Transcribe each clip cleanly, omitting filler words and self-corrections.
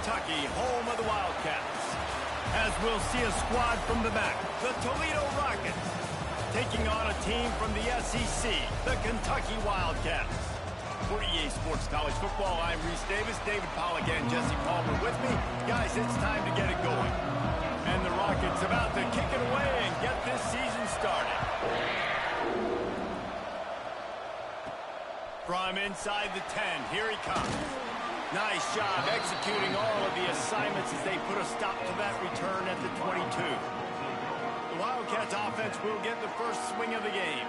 Kentucky, home of the Wildcats. As we'll see a squad from the back, the Toledo Rockets, taking on a team from the SEC, the Kentucky Wildcats. For EA Sports College Football, I'm Reese Davis, David Pollack, and Jesse Palmer with me. Guys, it's time to get it going. And the Rockets about to kick it away and get this season started. From inside the 10, here he comes. Nice job executing all of the assignments as they put a stop to that return at the 22. The Wildcats offense will get the first swing of the game.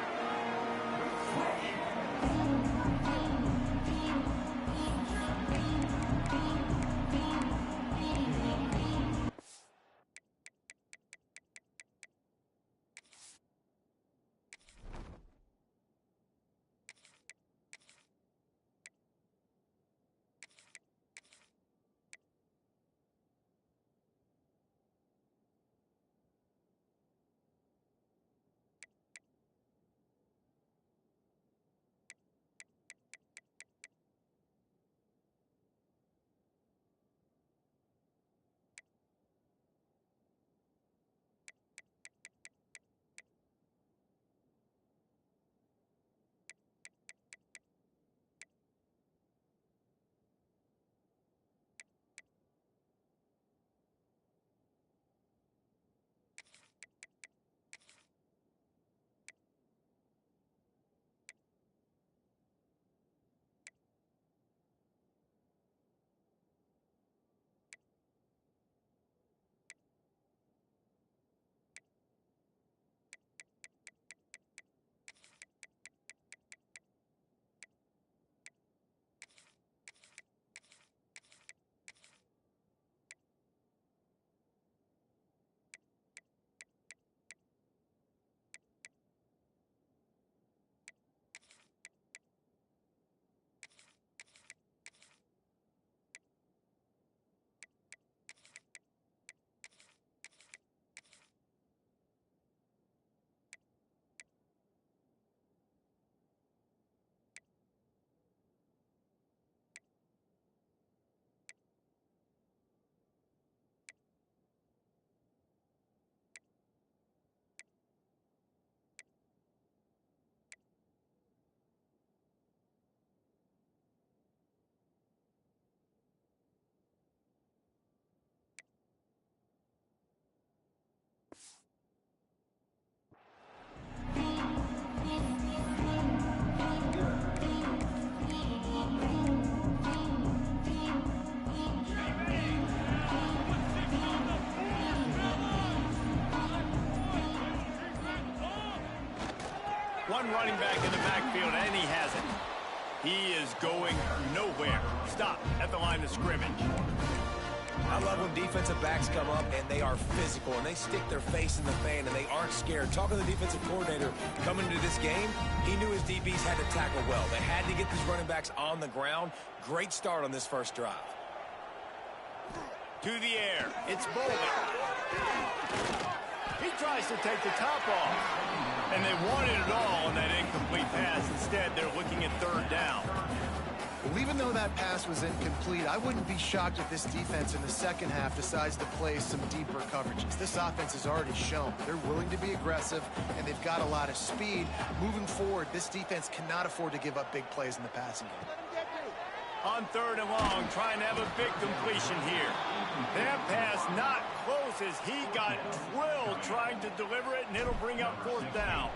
One running back in the backfield, and he has it. He is going nowhere. Stop at the line of scrimmage. I love when defensive backs come up and they are physical and they stick their face in the fan and they aren't scared. Talking to the defensive coordinator coming into this game, he knew his DBs had to tackle well. They had to get these running backs on the ground. Great start on this first drive. To the air, it's Bowman. He tries to take the top off. And they wanted it all on that incomplete pass. Instead, they're looking at third down. Well, even though that pass was incomplete, I wouldn't be shocked if this defense in the second half decides to play some deeper coverages. This offense has already shown they're willing to be aggressive, and they've got a lot of speed. Moving forward, this defense cannot afford to give up big plays in the passing game. On third and long, trying to have a big completion here. That pass not close as he got drilled trying to deliver it, and it'll bring up fourth down.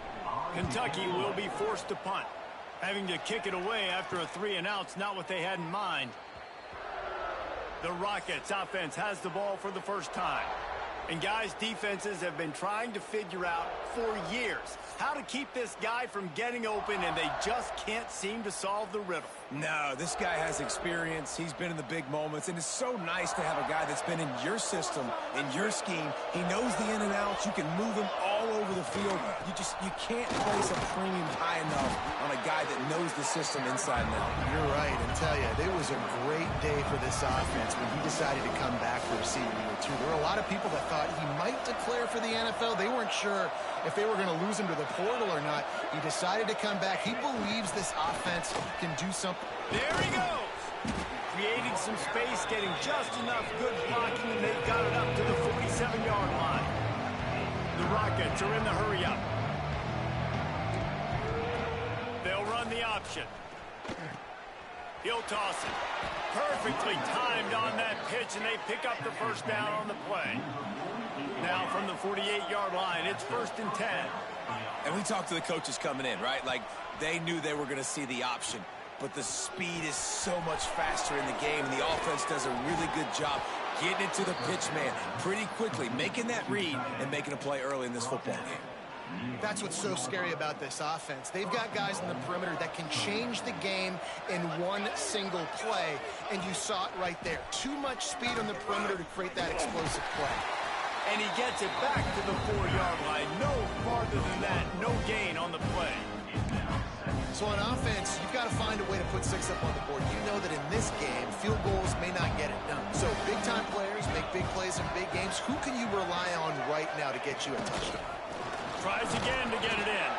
Kentucky will be forced to punt. Having to kick it away after a 3-and-out's not what they had in mind. The Rockets offense has the ball for the first time. And guys, defenses have been trying to figure out for years how to keep this guy from getting open, and they just can't seem to solve the riddle. No, this guy has experience. He's been in the big moments, and it's so nice to have a guy that's been in your system, in your scheme. He knows the in and outs. You can move him all over the field. You can't place a premium high enough on a guy that knows the system inside and out. You're right, and tell you, it was a great day for this offense when he decided to come back for a season year two. There were a lot of people that thought he might declare for the NFL. They weren't sure if they were going to lose him to the portal or not. He decided to come back. He believes this offense can do something. There he goes. creating some space, getting just enough good blocking, and they've got it up to the 47-yard line. The Rockets are in the hurry-up. They'll run the option. He'll toss it. Perfectly timed on that pitch, and they pick up the first down on the play. Now from the 48-yard line, it's 1st and 10. And we talked to the coaches coming in, right? Like, they knew they were going to see the option. But the speed is so much faster in the game, and the offense does a really good job getting it to the pitch man pretty quickly, making that read and making a play early in this football game. That's what's so scary about this offense. They've got guys in the perimeter that can change the game in one single play, and you saw it right there. Too much speed on the perimeter to create that explosive play. And he gets it back to the 4-yard line. No farther than that, no gain on the play. So on offense, you've got to find a way to put 6 up on the board. You know that in this game, field goals may not get it done. So big-time players make big plays in big games. Who can you rely on right now to get you a touchdown? Tries again to get it in.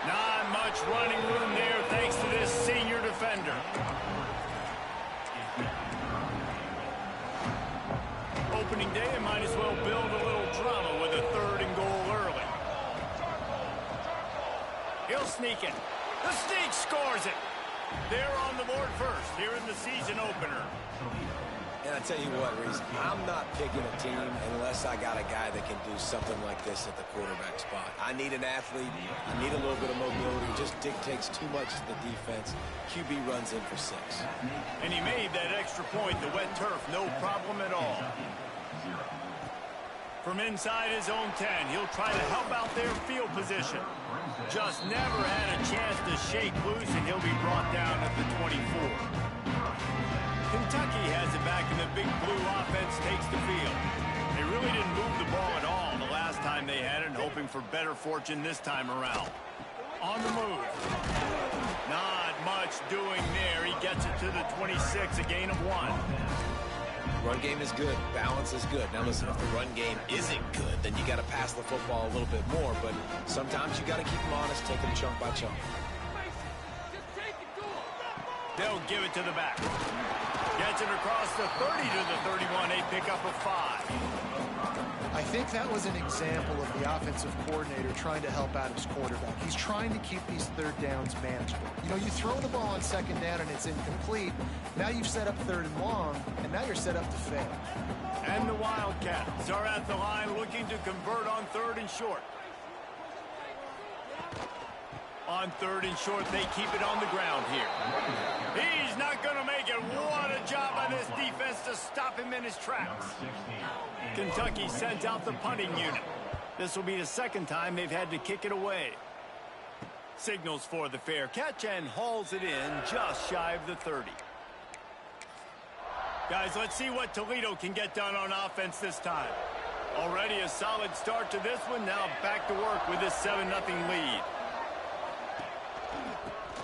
Not much running room there thanks to this senior defender. Opening day, and might as well build a little drama with a 3rd and goal early. He'll sneak it. The sneak scores it. They're on the board first here in the season opener. And I tell you what, Reese, I'm not picking a team unless I got a guy that can do something like this at the quarterback spot. I need an athlete. I need a little bit of mobility. It just dictates too much to the defense. QB runs in for 6. And he made that extra point, the wet turf, no problem at all. From inside his own 10, he'll try to help out their field position. Just never had a chance to shake loose, and he'll be brought down at the 24. Kentucky has it back, and the big blue offense takes the field. They really didn't move the ball at all the last time they had it, hoping for better fortune this time around. On the move. Not much doing there. He gets it to the 26, a gain of 1. Run game is good. Balance is good. Now listen, if the run game isn't good, then you got to pass the football a little bit more. But sometimes you got to keep them honest, take them chunk by chunk. They'll give it to the back. Gets it across the 30 to the 31. They pick up a 5. I think that was an example of the offensive coordinator trying to help out his quarterback. He's trying to keep these 3rd downs manageable. You know, you throw the ball on 2nd down and it's incomplete. Now you've set up 3rd and long, and now you're set up to fail. And the Wildcats are at the line looking to convert on 3rd and short. On 3rd and short, they keep it on the ground here. He's not going to make it. What a job by this defense to stop him in his tracks. Kentucky sends out the punting unit. This will be the 2nd time they've had to kick it away. Signals for the fair catch and hauls it in just shy of the 30. Guys, let's see what Toledo can get done on offense this time. Already a solid start to this one. Now back to work with this 7-0 lead.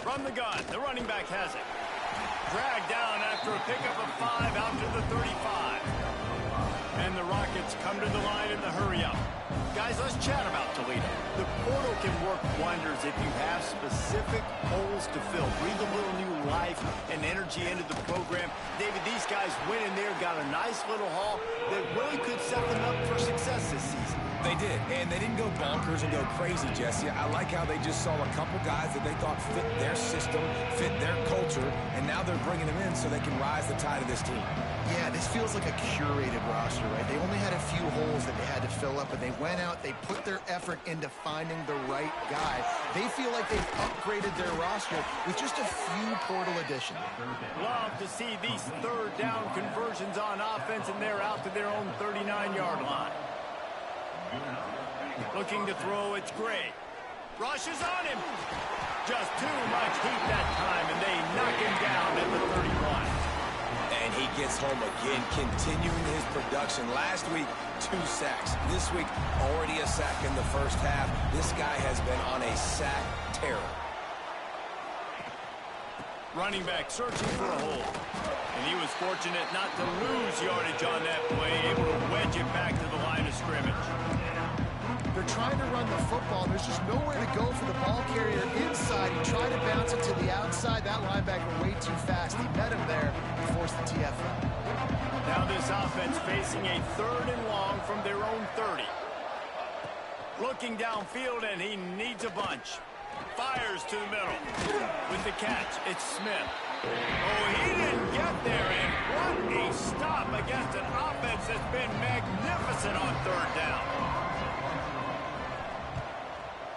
From the gun, the running back has it. Dragged down after a pickup of 5 out to the 35. And the Rockets come to the line in the hurry-up. Guys, let's chat about Toledo. The portal can work wonders if you have specific holes to fill. Breathe a little new life and energy into the program. David, these guys went in there, got a nice little haul that really could set them up for success this season. They did, and they didn't go bonkers and go crazy, Jesse. I like how they just saw a couple guys that they thought fit their system, fit their culture, and now they're bringing them in so they can rise the tide of this team. Yeah, this feels like a curated roster, right? They only had a few holes that they had to fill up, but they went out, they put their effort into finding the right guy. They feel like they've upgraded their roster with just a few portal additions. Love to see these 3rd down conversions on offense, and they're out to their own 39-yard line. Looking to throw, it's Gray. Rushes on him. Just too much heat that time, and they knock him down at the 31. And he gets home again, continuing his production. Last week, 2 sacks. This week, already a sack in the first half. This guy has been on a sack tear. Running back searching for a hole. And he was fortunate not to lose yardage on that play, able to wedge it back to the line of scrimmage. The they're trying to run the football. There's just nowhere to go for the ball carrier inside. He tried to bounce it to the outside. That linebacker way too fast. He met him there and forced the TFL. Now this offense facing a 3rd and long from their own 30. Looking downfield, and he needs a bunch. Fires to the middle. With the catch, it's Smith. Oh, he didn't get there, and what a stop against an offense that's been magnificent on 3rd down.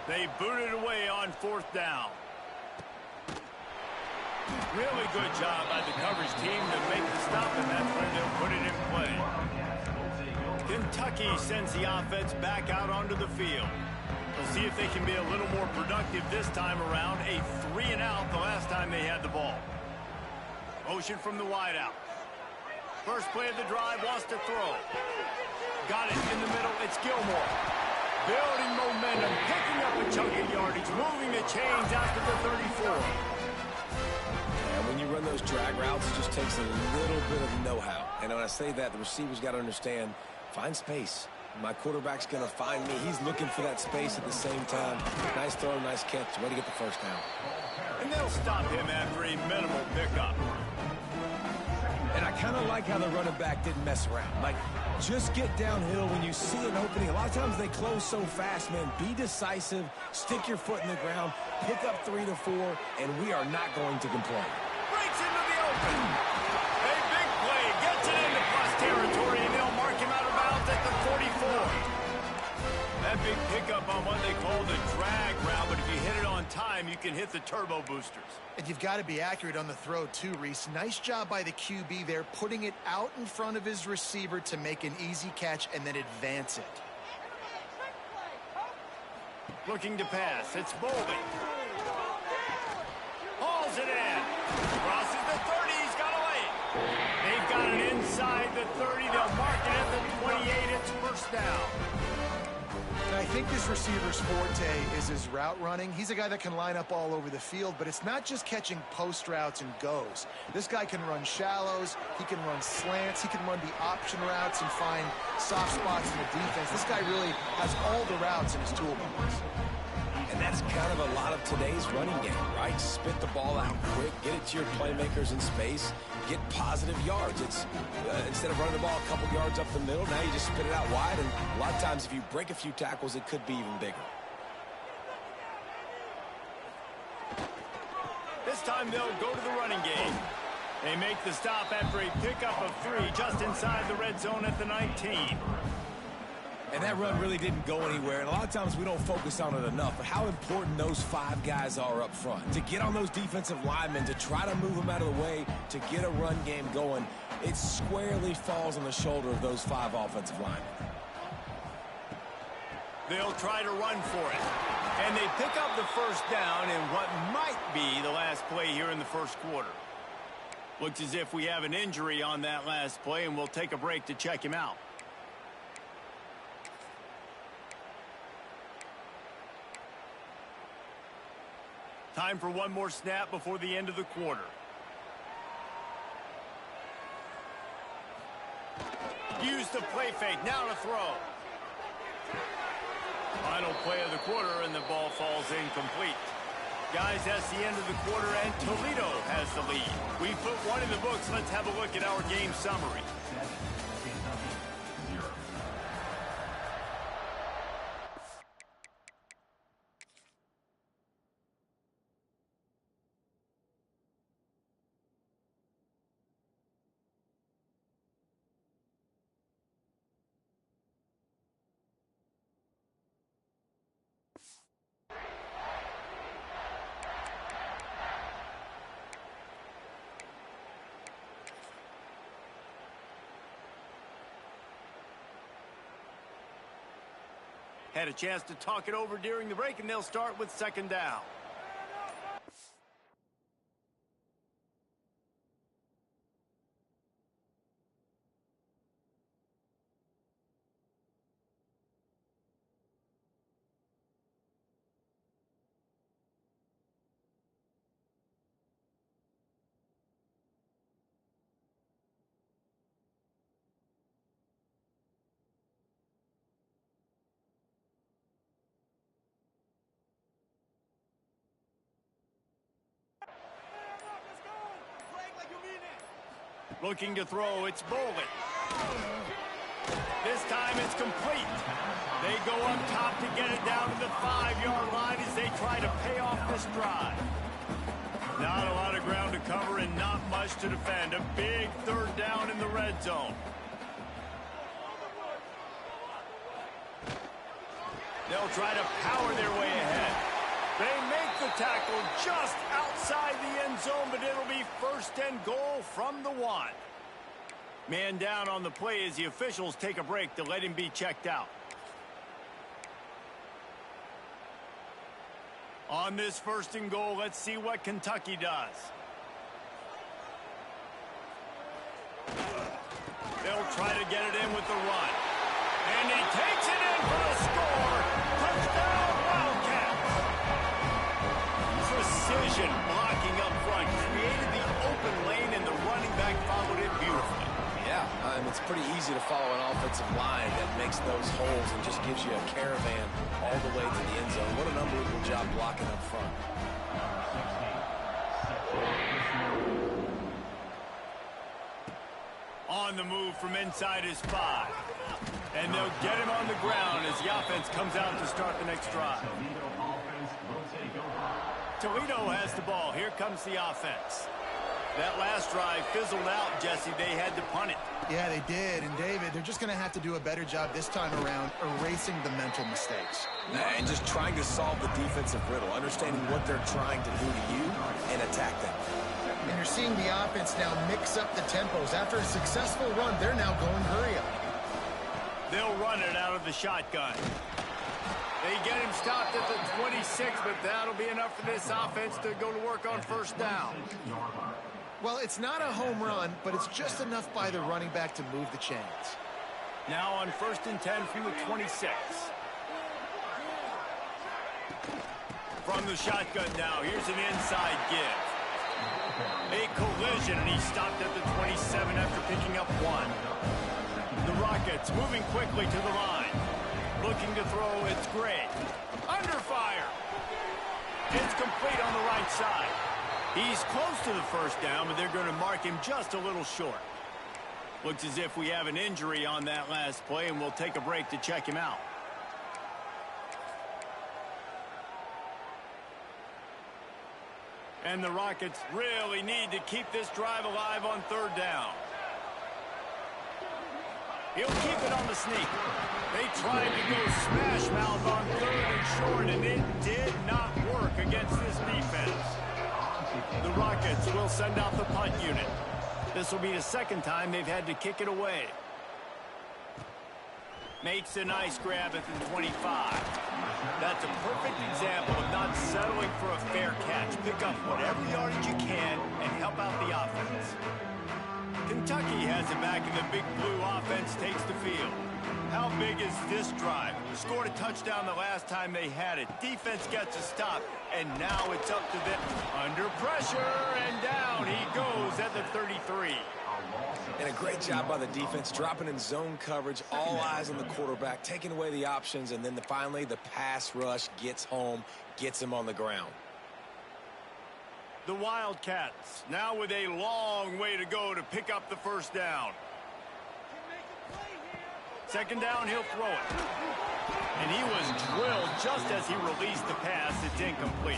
They booted away on 4th down. Really good job by the coverage team to make the stop, and that's when they'll put it in play. Kentucky sends the offense back out onto the field. We'll see if they can be a little more productive this time around. A 3-and-out the last time they had the ball. Motion from the wideout. First play of the drive, wants to throw. Got it in the middle, it's Gilmore. Building momentum, picking up a chunk of yardage, moving the chains out to the 34. And when you run those drag routes, it just takes a little bit of know-how. And when I say that, the receiver's got to understand, find space. My quarterback's going to find me. He's looking for that space at the same time. Nice throw, nice catch. Way to get the first down. And they'll stop him after a minimal pickup. And I kind of like how the running back didn't mess around. Like, just get downhill when you see an opening. A lot of times they close so fast, man. Be decisive, stick your foot in the ground, pick up 3 to 4, and we are not going to complain. Breaks into the open. A big play, gets it into plus territory, and they'll mark him out of bounds at the 44. That big pickup on what they call the drag route, but if you hit it on time, you can hit the turbo boosters. And you've got to be accurate on the throw too, Reese. Nice job by the QB there, putting it out in front of his receiver to make an easy catch and then advance it. Looking to pass, it's Bolden. Hauls it in. Crosses the 30, he's got away. They've got it inside the 30, they'll mark it at the 28, it's first down. I think this receiver's forte is his route running. He's a guy that can line up all over the field, but it's not just catching post routes and goes. This guy can run shallows, he can run slants, he can run the option routes and find soft spots in the defense. This guy really has all the routes in his toolbox. And that's kind of a lot of today's running game, right? Spit the ball out quick, get it to your playmakers in space, get positive yards. It's instead of running the ball a couple yards up the middle, now you just spit it out wide, and a lot of times if you break a few tackles, it could be even bigger. This time they'll go to the running game. They make the stop after a pickup of 3 just inside the red zone at the 19. And that run really didn't go anywhere, and a lot of times we don't focus on it enough, but how important those 5 guys are up front. To get on those defensive linemen, to try to move them out of the way, to get a run game going, it squarely falls on the shoulder of those 5 offensive linemen. They'll try to run for it. And they pick up the first down in what might be the last play here in the first quarter. Looks as if we have an injury on that last play, and we'll take a break to check him out. Time for one more snap before the end of the quarter. Use the play fake, now to throw. Final play of the quarter, and the ball falls incomplete. Guys, that's the end of the quarter, and Toledo has the lead. We put one in the books. Let's have a look at our game summary. Had a chance to talk it over during the break, and they'll start with second down. Looking to throw, it's Bowling. This time it's complete. They go up top to get it down to the 5-yard line as they try to pay off this drive. Not a lot of ground to cover and not much to defend. A big third down in the red zone. They'll try to power their way ahead. They make the tackle just outside the end zone, but it'll be 1st and goal from the 1. Man down on the play as the officials take a break to let him be checked out. On this 1st and goal, let's see what Kentucky does. They'll try to get it in with the run. And he takes it in for the score. Touchdown, Wildcats. Precision blocking up front. Created the open lane, and the running back followed it beautifully. Yeah, it's pretty easy to follow an offensive line that makes those holes and just gives you a caravan all the way to the end zone. What an unbelievable job blocking up front. On the move from inside his 5. And they'll get him on the ground as the offense comes out to start the next drive. Toledo has the ball. Here comes the offense. That last drive fizzled out, Jesse. They had to punt it. Yeah, they did. And, David, they're just going to have to do a better job this time around erasing the mental mistakes. And just trying to solve the defensive riddle, understanding what they're trying to do to you and attack them. And you're seeing the offense now mix up the tempos. After a successful run, they're now going hurry up. They'll run it out of the shotgun. They get him stopped at the 26, but that'll be enough for this offense to go to work on 1st down. Well, it's not a home run, but it's just enough by the running back to move the chains. Now on 1st and 10 from the 26. From the shotgun now, here's an inside give. A collision, and he stopped at the 27 after picking up 1. The Rockets moving quickly to the line. Looking to throw, it's Gray. Under fire. It's complete on the right side. He's close to the 1st down, but they're going to mark him just a little short. Looks as if we have an injury on that last play, and we'll take a break to check him out. And the Rockets really need to keep this drive alive on 3rd down. He'll keep it on the sneak. They tried to go smash mouth on 3rd and short, and it did not work against this defense. The Rockets will send out the punt unit. This will be the 2nd time they've had to kick it away. Makes a nice grab at the 25. That's a perfect example of not settling for a fair catch. Pick up whatever yardage you can and help out the offense. Kentucky has it back, and the Big Blue offense takes the field. How big is this drive? Scored a touchdown the last time they had it. Defense gets a stop, and now it's up to them. Under pressure, and down he goes at the 33. And a great job by the defense, dropping in zone coverage, all eyes on the quarterback, taking away the options, and then finally the pass rush gets home, gets him on the ground. The Wildcats now with a long way to go to pick up the 1st down. 2nd down, he'll throw it. And he was drilled just as he released the pass. It's incomplete.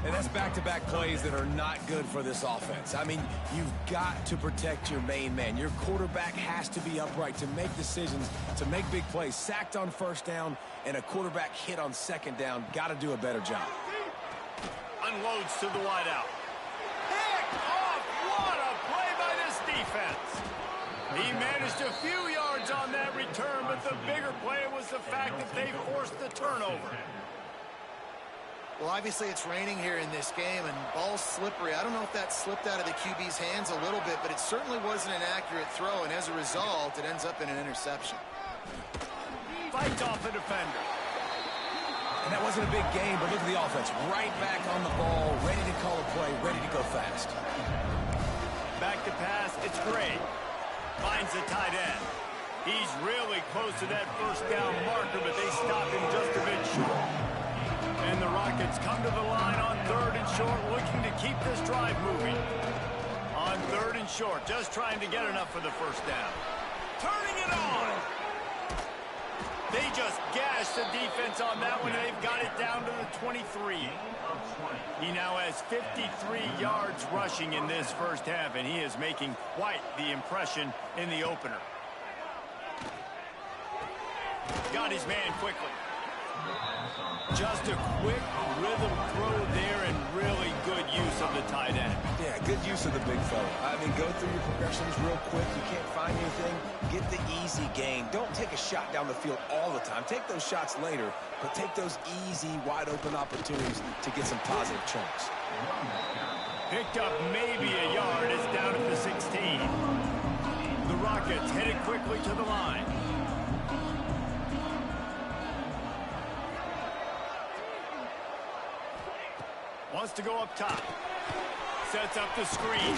And that's back-to-back plays that are not good for this offense. I mean, you've got to protect your main man. Your quarterback has to be upright to make decisions, to make big plays. Sacked on 1st down and a quarterback hit on 2nd down. Got to do a better job. Unloads to the wideout. Pick off! What a play by this defense. He managed a few yards on that return, but the bigger play was the fact that they forced the turnover. Well, obviously it's raining here in this game, and ball's slippery. I don't know if that slipped out of the QB's hands a little bit, but it certainly wasn't an accurate throw, and as a result, it ends up in an interception. Fights off a defender. And that wasn't a big game, but look at the offense. Right back on the ball, ready to call a play, ready to go fast. Back to pass, it's Gray. Finds the tight end. He's really close to that 1st down marker, but they stop him just a bit short. And the Rockets come to the line on 3rd and short, looking to keep this drive moving. On 3rd and short, just trying to get enough for the first down. Turning it on. They just gashed the defense on that one, and they've got it down to the 23. He now has 53 yards rushing in this first half, and he is making quite the impression in the opener. Got his man quickly. Just a quick rhythm throw there and really good use of the tight end. Yeah, good use of the big fella. I mean, go through your progressions real quick. You can't find anything. Get the easy gain. Don't take a shot down the field all the time. Take those shots later, but take those easy, wide-open opportunities to get some positive chunks. Picked up maybe a yard. It's down at the 16. The Rockets headed quickly to the line. Wants to go up top. Sets up the screen.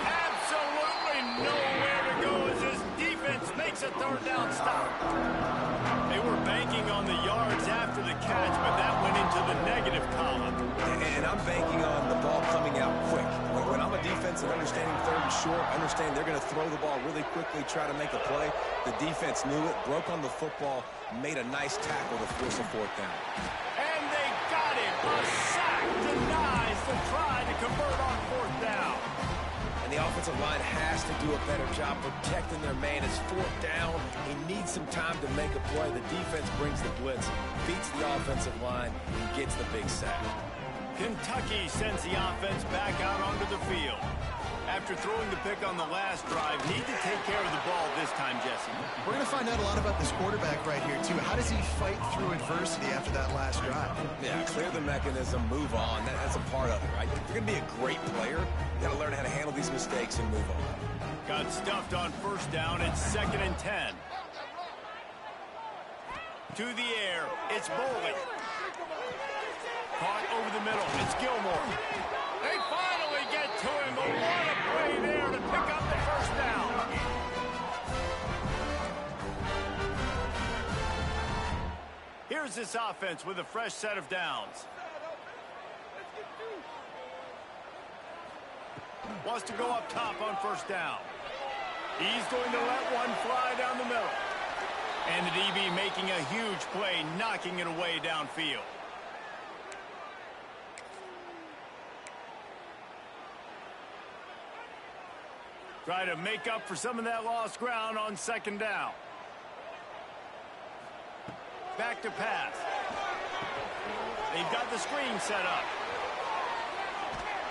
Absolutely nowhere to go as his defense makes a third down stop. They were banking on the yards after the catch, but that went into the negative column. And I'm banking on the ball coming out quick. When I'm a defense and understanding third and short, understand they're going to throw the ball really quickly, try to make a play. The defense knew it, broke on the football, made a nice tackle to force a fourth down. And they got him. A sack denies the try to convert on fourth down. And the offensive line has to do a better job protecting their man. It's fourth down. He needs some time to make a play. The defense brings the blitz, beats the offensive line, and gets the big sack. Kentucky sends the offense back out onto the field. After throwing the pick on the last drive, need to take care of the ball this time, Jesse. We're going to find out a lot about this quarterback right here, too. How does he fight through adversity after that last drive? Yeah, clear the mechanism, move on. That's a part of it, right? If you're going to be a great player, you got to learn how to handle these mistakes and move on. Got stuffed on first down. It's 2nd and 10. To the air. It's Boley. Caught over the middle. It's Gilmore. They finally get to him, but what a play there to pick up the first down. Here's this offense with a fresh set of downs. Wants to go up top on first down. He's going to let one fly down the middle. And the DB making a huge play, knocking it away downfield. Try to make up for some of that lost ground on second down. Back to pass. They've got the screen set up.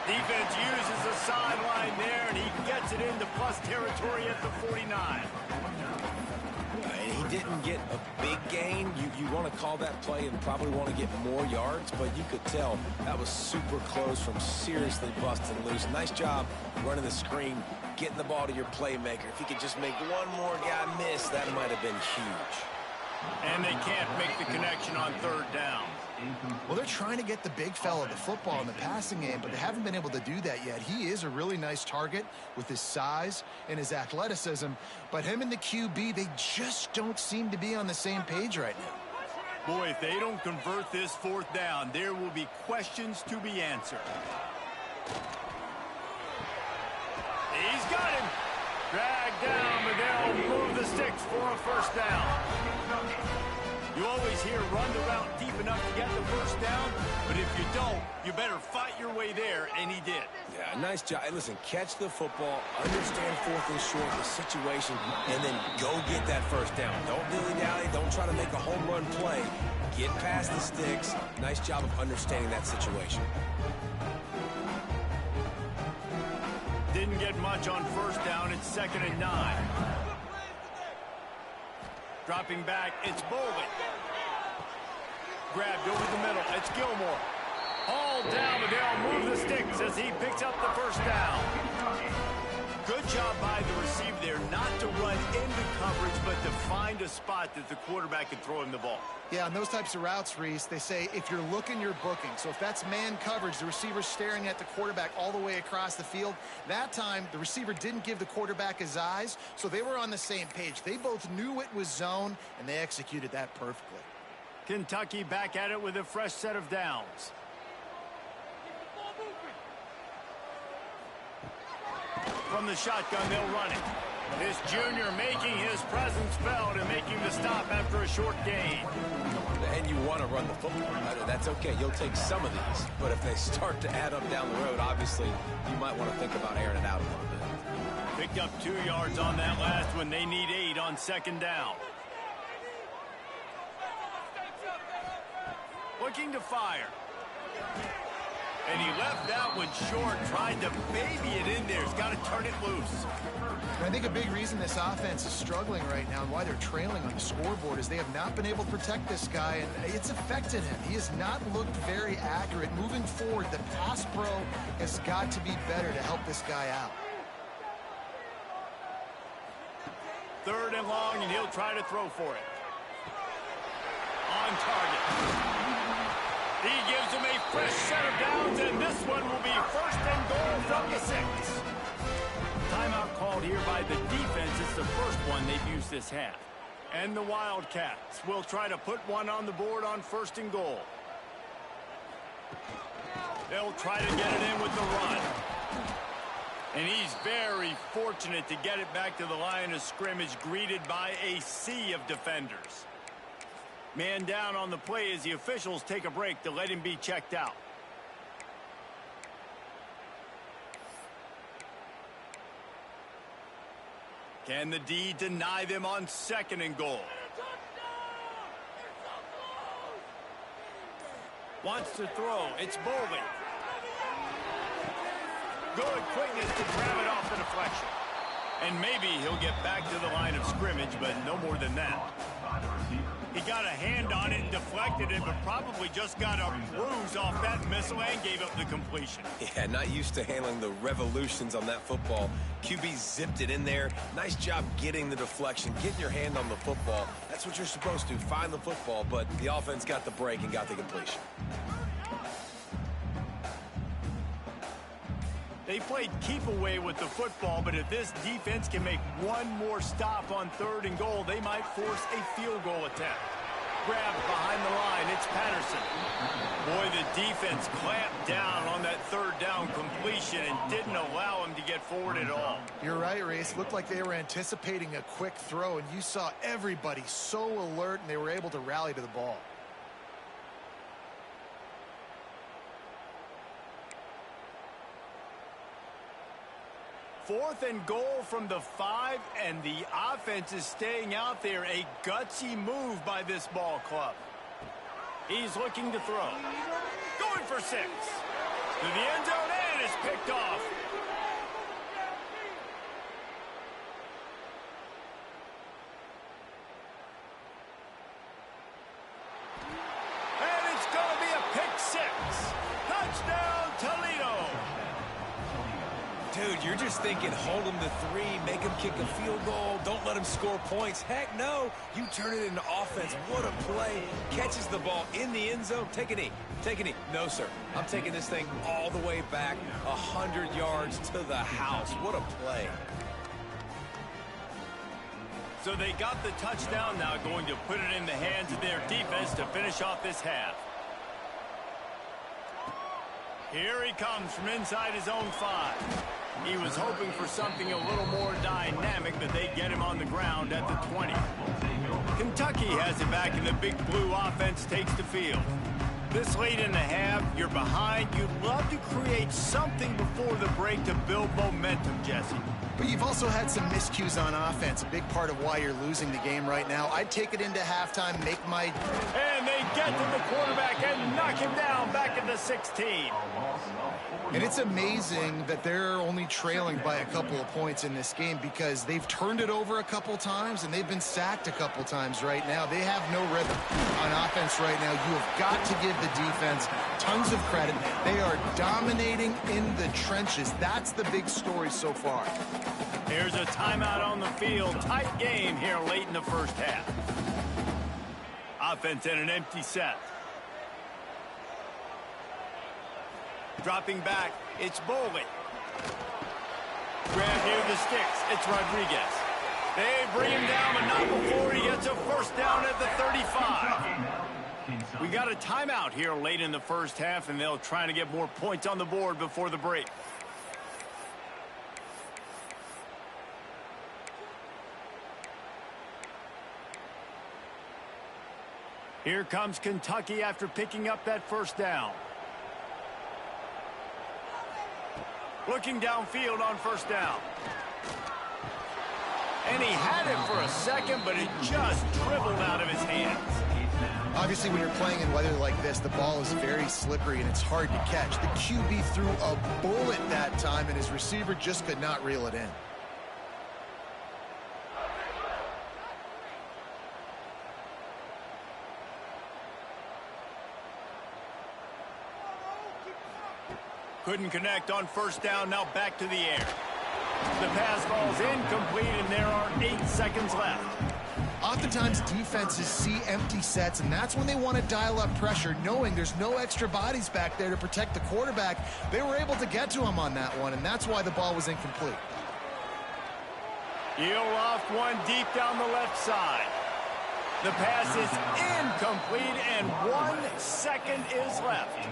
Defense uses the sideline there, and he gets it into plus territory at the 49. And he didn't get a big gain. You want to call that play and probably want to get more yards, but you could tell that was super close from seriously busting loose. Nice job running the screen, getting the ball to your playmaker. If he could just make one more guy miss, that might have been huge. And they can't make the connection on third down. Well, they're trying to get the big fella the football in the passing game, but they haven't been able to do that yet. He is a really nice target with his size and his athleticism, but him and the QB, they just don't seem to be on the same page right now. Boy, if they don't convert this fourth down, there will be questions to be answered. He's got him. Dragged down, but they'll move the sticks for a first down. You always hear run the route deep enough to get the first down, but if you don't, you better fight your way there, and he did. Yeah, nice job. Hey, listen, catch the football, understand fourth and short, the situation, and then go get that first down. Don't dilly-dally. Don't try to make a home run play. Get past the sticks. Nice job of understanding that situation. Didn't get much on first down. It's 2nd and 9. Dropping back, it's Bolden. Grabbed over the middle, it's Gilmore. Hauled down, but they'll move the sticks as he picks up the first down. Good job by the receiver there, not to run into coverage, but to find a spot that the quarterback can throw him the ball. Yeah, on those types of routes, Reese, they say if you're looking, you're booking. So if that's man coverage, the receiver's staring at the quarterback all the way across the field. That time, the receiver didn't give the quarterback his eyes, so they were on the same page. They both knew it was zone, and they executed that perfectly. Kentucky back at it with a fresh set of downs. from the shotgun, they'll run it. This junior making his presence felt and making the stop after a short gain. And you want to run the football. That's okay. You'll take some of these. But if they start to add up down the road, obviously, you might want to think about airing it out a little bit. Picked up 2 yards on that last one. They need 8 on second down. Looking to fire. And he left that one short, trying to baby it in there. He's got to turn it loose. And I think a big reason this offense is struggling right now and why they're trailing on the scoreboard is they have not been able to protect this guy, and it's affected him. He has not looked very accurate. Moving forward, the pass pro has got to be better to help this guy out. 3rd and long, and he'll try to throw for it. On target. He gives him a fresh set of downs, and this one will be 1st and goal from the 6. Timeout called here by the defense. It's the first one they've used this half. And the Wildcats will try to put one on the board on 1st and goal. They'll try to get it in with the run. And he's very fortunate to get it back to the line of scrimmage, greeted by a sea of defenders. Man down on the play as the officials take a break to let him be checked out. Can the D deny them on 2nd and goal? Wants to throw. It's Bowling. Good quickness to grab it off the deflection. And maybe he'll get back to the line of scrimmage, but no more than that. He got a hand on it and deflected it, but probably just got a bruise off that missile and gave up the completion. Yeah, not used to handling the revolutions on that football. QB zipped it in there. Nice job getting the deflection, getting your hand on the football. That's what you're supposed to, find the football, but the offense got the break and got the completion. They played keep away with the football, but if this defense can make one more stop on 3rd and goal, they might force a field goal attempt. Grabbed behind the line, it's Patterson. Boy, the defense clamped down on that 3rd down completion and didn't allow him to get forward at all. You're right, Reese. Looked like they were anticipating a quick throw, and you saw everybody so alert, and they were able to rally to the ball. 4th and goal from the 5, and the offense is staying out there. A gutsy move by this ball club. He's looking to throw. Going for 6. To the end zone, and it's picked off. And it's going to be a pick 6. Touchdown, Toledo. Dude, you're just thinking hold him to 3, make him kick a field goal, don't let him score points. Heck no, you turn it into offense. What a play. Catches the ball in the end zone. Take a knee. Take a knee. No, sir. I'm taking this thing all the way back 100 yards to the house. What a play. So they got the touchdown, now going to put it in the hands of their defense to finish off this half. Here he comes from inside his own 5. He was hoping for something a little more dynamic, but they get him on the ground at the 20. Kentucky has it back, and the big blue offense takes the field. This late in the half, you're behind. You'd love to create something before the break to build momentum, Jesse. But you've also had some miscues on offense, a big part of why you're losing the game right now. I'd take it into halftime, make my... And they get to the quarterback and knock him down back at the 16. And it's amazing that they're only trailing by a couple of points in this game because they've turned it over a couple times and they've been sacked a couple times right now. They have no rhythm on offense right now. You have got to give the defense tons of credit. They are dominating in the trenches. That's the big story so far. Here's a timeout on the field. Tight game here late in the first half. Offense in an empty set. Dropping back, it's Bowling. Grab near the sticks, it's Rodriguez. They bring him down, but not before he gets a first down at the 35. We got a timeout here late in the first half, and they'll try to get more points on the board before the break. Here comes Kentucky after picking up that first down. Looking downfield on first down. And he had it for a second, but it just dribbled out of his hands. Obviously, when you're playing in weather like this, the ball is very slippery and it's hard to catch. The QB threw a bullet that time, and his receiver just could not reel it in. Couldn't connect on first down, now back to the air. The pass falls incomplete, and there are 8 seconds left. Oftentimes, defenses see empty sets, and that's when they want to dial up pressure, knowing there's no extra bodies back there to protect the quarterback. They were able to get to him on that one, and that's why the ball was incomplete. He'll loft one deep down the left side. The pass is incomplete, and 1 second is left.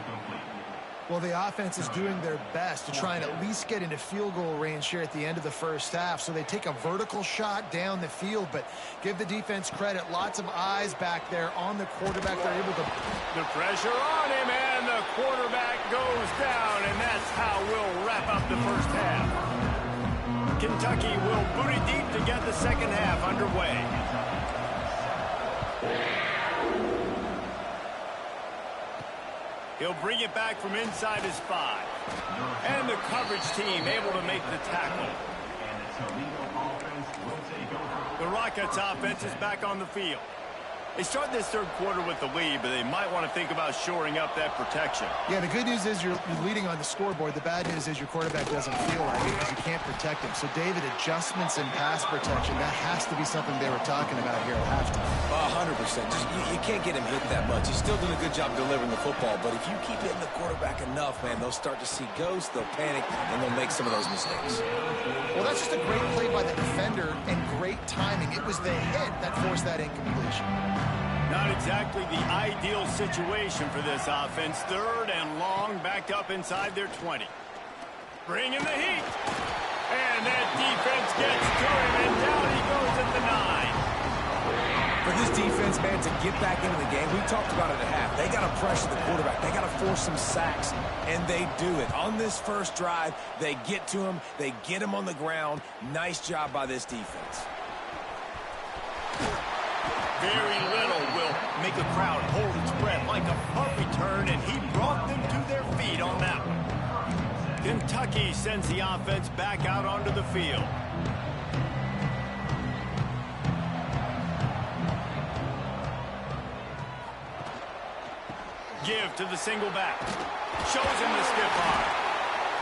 Well, the offense is doing their best to try and at least get into field goal range here at the end of the first half. So they take a vertical shot down the field, but give the defense credit. Lots of eyes back there on the quarterback. They're able to... The pressure on him, and the quarterback goes down, and that's how we'll wrap up the first half. Kentucky will boot it deep to get the second half underway. He'll bring it back from inside his 5. And the coverage team able to make the tackle. The Rockets offense is back on the field. They start this third quarter with the lead, but they might want to think about shoring up that protection. Yeah, the good news is you're leading on the scoreboard. The bad news is your quarterback doesn't feel like it because you can't protect him. So, David, adjustments in pass protection, that has to be something they were talking about here at halftime. 100%. Just, you can't get him hit that much. He's still doing a good job delivering the football, but if you keep hitting the quarterback enough, man, they'll start to see ghosts, they'll panic, and they'll make some of those mistakes. Well, that's just a great play by the defender and great timing. It was the hit that forced that incompletion. Not exactly the ideal situation for this offense. Third and long, backed up inside their 20. Bringing the heat. And that defense gets to him, and down he goes at the 9. For this defense, man, to get back into the game, we talked about it at half. They got to pressure the quarterback. They got to force some sacks, and they do it. On this first drive, they get to him. They get him on the ground. Nice job by this defense. Very little will make a crowd hold its breath like a punt return, and he brought them to their feet on that one. Kentucky sends the offense back out onto the field. Give to the single back. Shows him the stiff arm.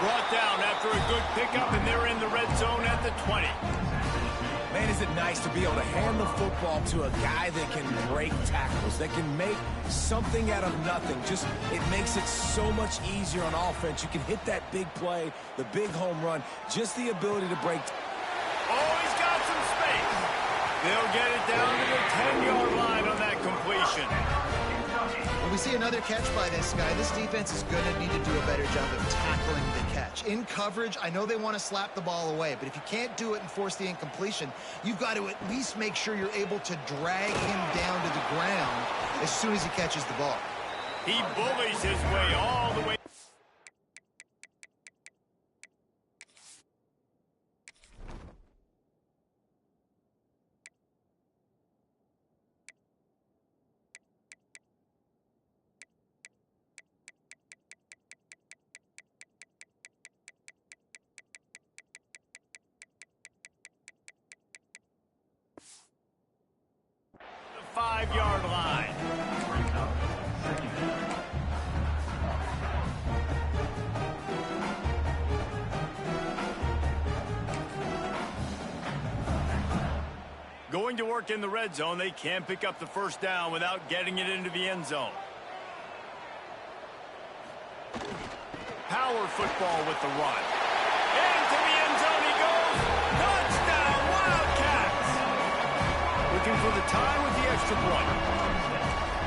Brought down after a good pickup, and they're in the red zone at the 20. Man, is it nice to be able to hand the football to a guy that can break tackles, that can make something out of nothing. Just, it makes it so much easier on offense. You can hit that big play, the big home run, just the ability to break. Oh, he's got some space. They'll get it down to the 10-yard line on that completion. When we see another catch by this guy, this defense is going to need to do a better job of tackling the catch. In coverage, I know they want to slap the ball away, but if you can't do it and force the incompletion, you've got to at least make sure you're able to drag him down to the ground as soon as he catches the ball. He bullies his way all the way. The 5-yard line. Going to work in the red zone, they can't pick up the first down without getting it into the end zone. Power football with the run. Into the end zone he goes. Touchdown, Wildcats! Looking for the tie with the extra point.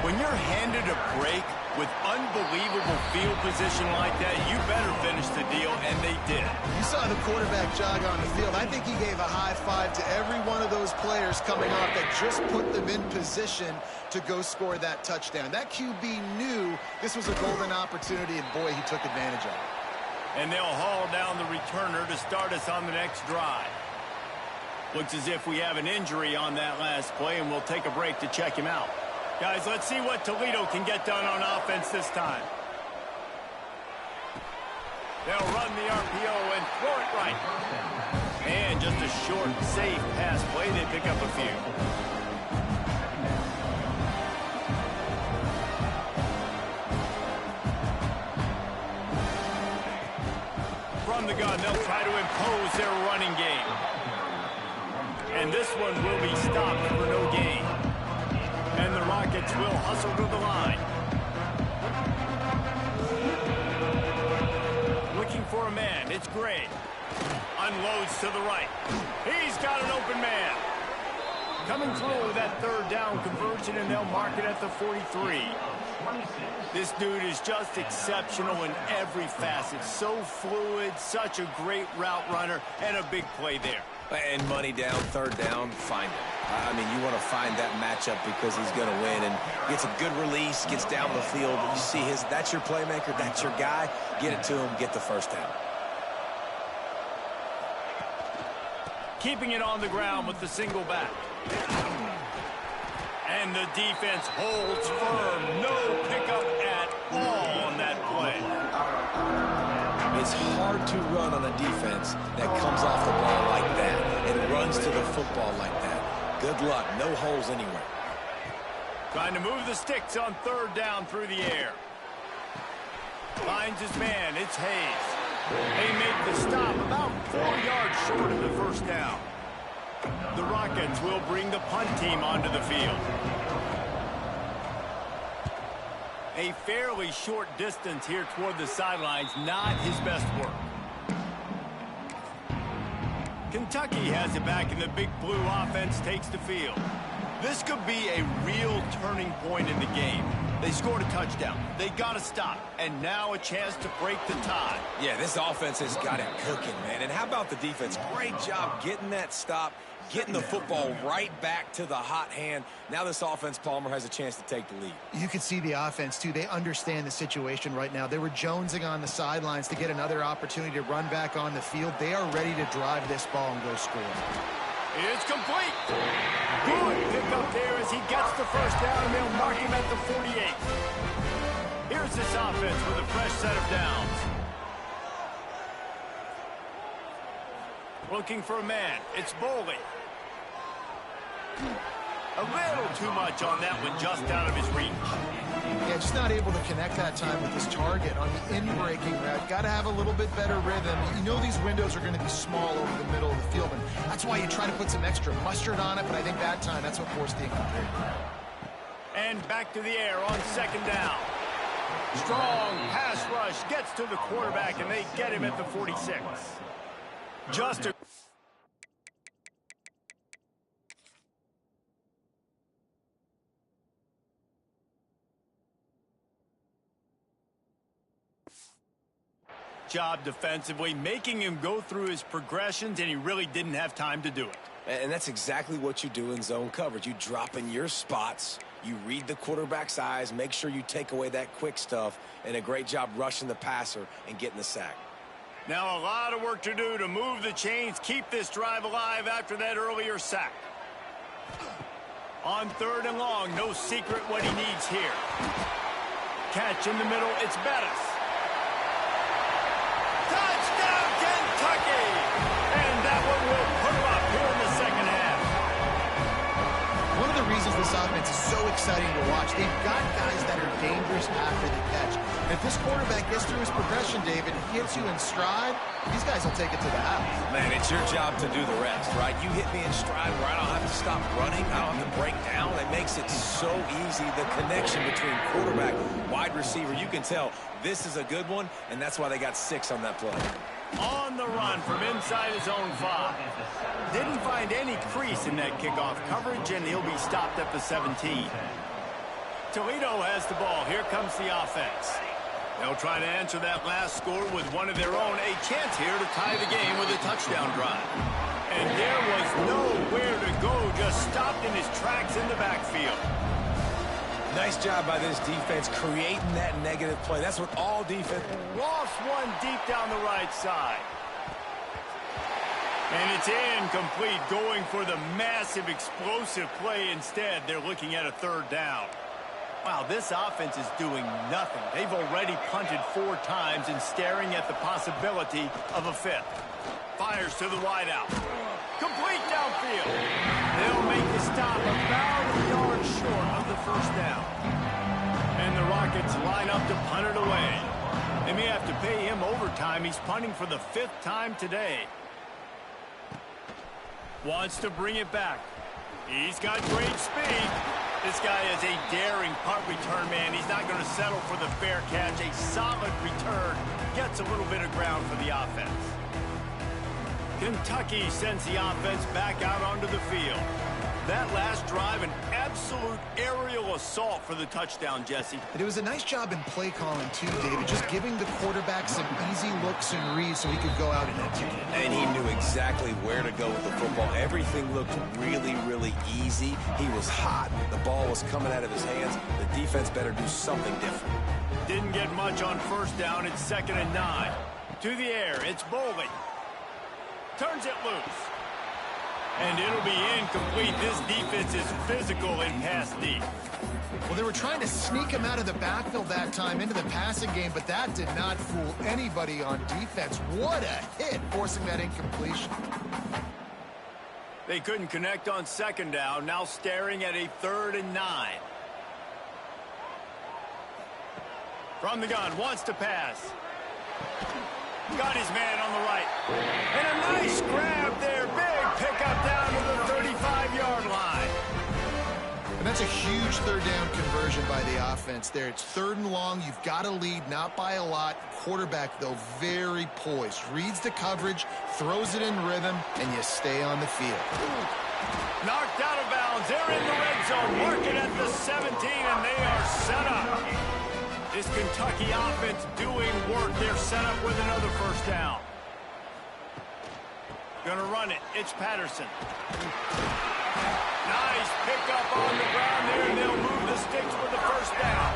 When you're handed a break, With unbelievable field position like that, you better finish the deal, and they did. You saw the quarterback jog on the field. I think he gave a high five to every one of those players coming off that just put them in position to go score that touchdown. That QB knew this was a golden opportunity, and boy, he took advantage of it. And they'll haul down the returner to start us on the next drive. Looks as if we have an injury on that last play, and we'll take a break to check him out. Guys, let's see what Toledo can get done on offense this time. They'll run the RPO and throw it right. And just a short, safe pass play. They pick up a few. From the gun, they'll try to impose their running game. And this one will be stopped for no gain. And the Rockets will hustle to the line. Looking for a man. It's Gray. Unloads to the right. He's got an open man. Coming through with that third down conversion, and they'll mark it at the 43. This dude is just exceptional in every facet. So fluid, such a great route runner, and a big play there. And money down, third down, find him. I mean, you want to find that matchup because he's going to win, and gets a good release, gets down the field. You see that's your playmaker, that's your guy. Get it to him, get the first down. Keeping it on the ground with the single back. And the defense holds firm. No pickup at all on that play. It's hard to run on a defense that comes off the ball like that and runs to the football like that. Good luck. No holes anywhere. Trying to move the sticks on third down through the air. Finds his man. It's Hayes. They make the stop about 4 yards short of the first down. The Rockets will bring the punt team onto the field. A fairly short distance here toward the sidelines, not his best work. Kentucky has it back, and the Big Blue offense takes the field. This could be a real turning point in the game. They scored a touchdown. They got to stop. And now a chance to break the tie. Yeah, this offense has got it cooking, man. And how about the defense? Great job getting that stop, getting the football right back to the hot hand. Now this offense, Palmer, has a chance to take the lead. You can see the offense, too. They understand the situation right now. They were jonesing on the sidelines to get another opportunity to run back on the field. They are ready to drive this ball and go score. It's complete. Good pick up there as he gets the first down, and they'll mark him at the 48. Here's this offense with a fresh set of downs. Looking for a man. It's Boley. A little too much on that one, just out of his reach. Yeah, just not able to connect that time with his target on the in-breaking route. Got to have a little bit better rhythm. You know these windows are going to be small over the middle of the field, and that's why you try to put some extra mustard on it, but I think that time, that's what forced the incomplete. And back to the air on second down. Strong pass rush gets to the quarterback, and they get him at the 46. Just a job defensively, making him go through his progressions, and he really didn't have time to do it. And that's exactly what you do in zone coverage. You drop in your spots, you read the quarterback's eyes, make sure you take away that quick stuff, and a great job rushing the passer and getting the sack. Now a lot of work to do to move the chains, keep this drive alive after that earlier sack. On third and long, no secret what he needs here. Catch in the middle, it's Bettis. Touchdown, Kentucky! And that one will put him up here in the second half. One of the reasons this offense is so exciting to watch, they've got guys that are dangerous after the catch. And if this quarterback gets through his progression, David, hits you in stride, these guys will take it to the house. Man, it's your job to do the rest, right? You hit me in stride where I don't have to stop running, I don't have to break down. It makes it so easy, the connection between quarterback, wide receiver. You can tell this is a good one, and that's why they got 6 on that play. On the run from inside his own 5. Didn't find any crease in that kickoff coverage, and he'll be stopped at the 17. Toledo has the ball. Here comes the offense. They'll try to answer that last score with one of their own. A chance here to tie the game with a touchdown drive. And there was nowhere to go. Just stopped in his tracks in the backfield. Nice job by this defense creating that negative play. That's what all defense... Lost one deep down the right side. And it's incomplete, going for the massive explosive play instead. They're looking at a third down. Wow, this offense is doing nothing. They've already punted 4 times and staring at the possibility of a 5th. Fires to the wideout. Complete downfield. They'll make the stop about a yard short of the first down. And the Rockets line up to punt it away. They may have to pay him overtime. He's punting for the 5th time today. Wants to bring it back. He's got great speed. This guy is a daring punt return man. He's not going to settle for the fair catch. A solid return. Gets a little bit of ground for the offense. Kentucky sends the offense back out onto the field. That last drive, an absolute aerial assault for the touchdown, Jesse. And it was a nice job in play calling, too, David. Just giving the quarterback some easy looks and reads so he could go out and execute. And he knew exactly where to go with the football. Everything looked really, really easy. He was hot. The ball was coming out of his hands. The defense better do something different. Didn't get much on first down. It's 2nd and 9. To the air. It's Bowling. Turns it loose. And it'll be incomplete. This defense is physical in pass deep. Well, they were trying to sneak him out of the backfield that time into the passing game, but that did not fool anybody on defense. What a hit, forcing that incompletion. They couldn't connect on 2nd down. Now staring at a 3rd and 9. From the gun, wants to pass. Got his man on the right. And a nice grab there. Big pickup down to the 35-yard line. And that's a huge 3rd down conversion by the offense there. It's 3rd and long. You've got to lead, not by a lot. Quarterback, though, very poised. Reads the coverage, throws it in rhythm, and you stay on the field. Knocked out of bounds. They're in the red zone. Marking at the 17, and they are set up. This Kentucky offense doing work. They're set up with another first down. Gonna run it. It's Patterson. Nice pickup on the ground there, and they'll move the sticks for the first down.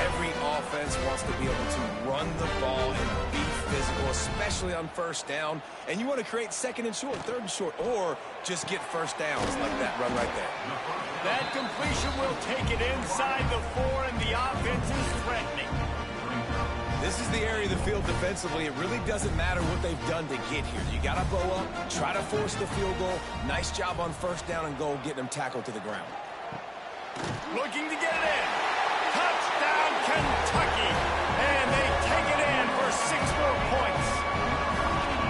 Every offense wants to be able to run the ball and be physical, especially on first down. And you want to create 2nd and short, 3rd and short, or just get first downs like that run right there. That completion will take it inside the 4, and the offense is threatening. This is the area of the field defensively. It really doesn't matter what they've done to get here. You got to bow up, try to force the field goal. Nice job on first down and goal, getting them tackled to the ground. Looking to get it in. Touchdown, Kentucky. And they take it in for 6 more points.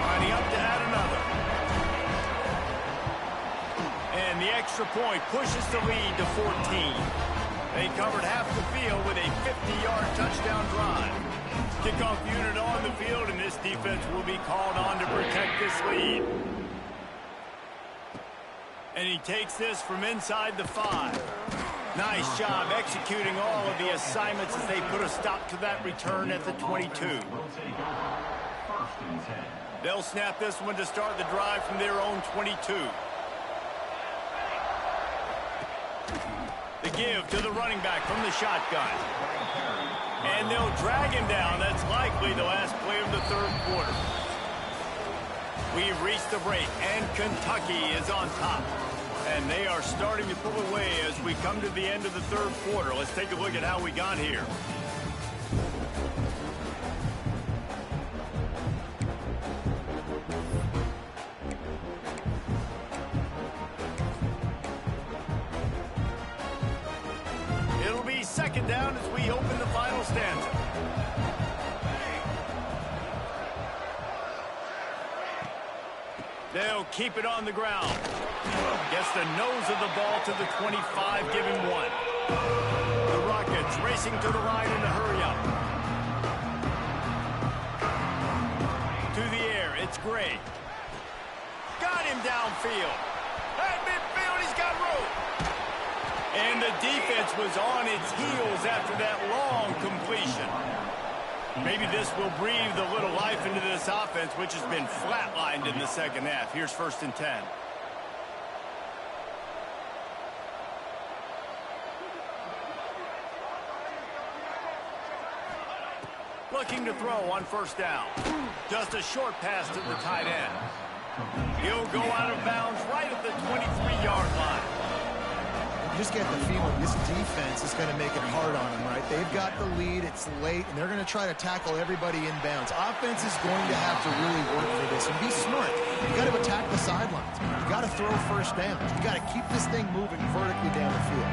Lining up to add another. And the extra point pushes the lead to 14. They covered half the field with a 50-yard touchdown drive. Kickoff unit on the field, and this defense will be called on to protect this lead. And he takes this from inside the 5. Nice job executing all of the assignments as they put a stop to that return at the 22. They'll snap this one to start the drive from their own 22. The give to the running back from the shotgun. And they'll drag him down. That's likely the last play of the 3rd quarter. We've reached the break, and Kentucky is on top. And they are starting to pull away as we come to the end of the 3rd quarter. Let's take a look at how we got here. It'll be 2nd down as we open the final stanza. They'll keep it on the ground. Gets the nose of the ball to the 25, giving 1. The Rockets racing to the line in a hurry up. To the air, it's Gray. Got him downfield. At midfield, he's got room. And the defense was on its heels after that long completion. Maybe this will breathe a little life into this offense, which has been flatlined in the second half. Here's 1st and 10. Looking to throw on 1st down. Just a short pass to the tight end. He'll go out of bounds right at the 23-yard line. You just get the feeling this defense is going to make it hard on them, right? They've got the lead, it's late, and they're going to try to tackle everybody in bounds. Offense is going to have to really work for this and be smart. You got to attack the sidelines. You got to throw 1st downs. You got to keep this thing moving vertically down the field.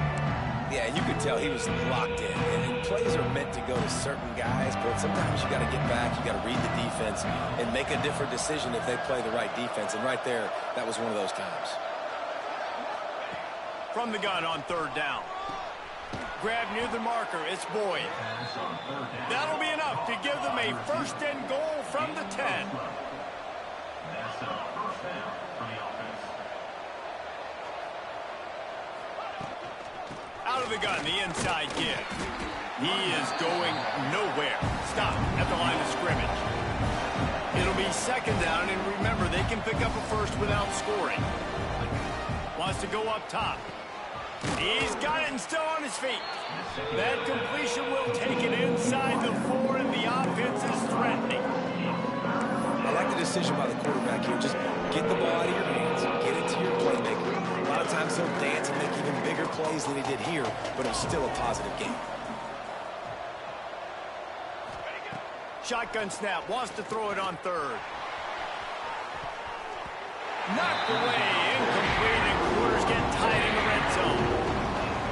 Yeah, you could tell he was locked in. And plays are meant to go to certain guys, but sometimes you got to get back, you got to read the defense, and make a different decision if they play the right defense. And right there, that was one of those times. From the gun on 3rd down. Grab near the marker, it's Boyd. That'll be enough to give them a 1st and goal from the 10. Out of the gun, the inside give. He is going nowhere. Stop at the line of scrimmage. It'll be 2nd down, and remember, they can pick up a 1st without scoring. Wants to go up top. He's got it and still on his feet. That completion will take it inside the 4, and the offense is threatening. I like the decision by the quarterback here. Just get the ball out of your hands, get it to your playmaker. A lot of times he'll dance and make even bigger plays than he did here, but it was still a positive game. Shotgun snap, wants to throw it on 3rd. Knocked away, incomplete, and quarters get tight in the red zone.